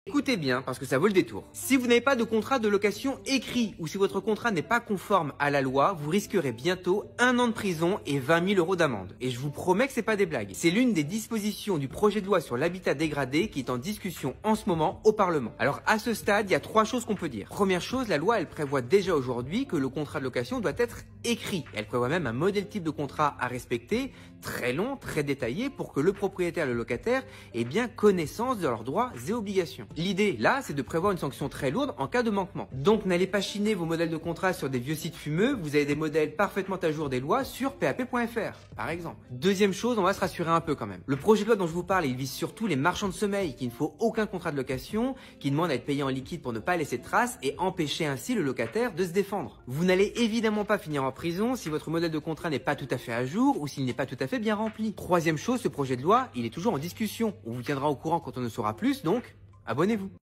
Écoutez bien parce que ça vaut le détour. Si vous n'avez pas de contrat de location écrit ou si votre contrat n'est pas conforme à la loi, vous risquerez bientôt 1 an de prison et 20 000 € d'amende. Et je vous promets que c'est pas des blagues. C'est l'une des dispositions du projet de loi sur l'habitat dégradé qui est en discussion en ce moment au Parlement. Alors à ce stade, il y a 3 choses qu'on peut dire. Première chose, la loi elle prévoit déjà aujourd'hui que le contrat de location doit être écrit. Elle prévoit même un modèle type de contrat à respecter, très long, très détaillé pour que le propriétaire et le locataire aient bien connaissance de leurs droits et obligations. L'idée, là, c'est de prévoir une sanction très lourde en cas de manquement. Donc, n'allez pas chiner vos modèles de contrat sur des vieux sites fumeux. Vous avez des modèles parfaitement à jour des lois sur PAP.fr, par exemple. Deuxième chose, on va se rassurer un peu quand même. Le projet de loi dont je vous parle, il vise surtout les marchands de sommeil qui ne faut aucun contrat de location, qui demandent à être payés en liquide pour ne pas laisser de traces et empêcher ainsi le locataire de se défendre. Vous n'allez évidemment pas finir en prison si votre modèle de contrat n'est pas tout à fait à jour ou s'il n'est pas tout à fait bien rempli. Troisième chose, ce projet de loi, il est toujours en discussion. On vous tiendra au courant quand on ne saura plus, donc abonnez-vous.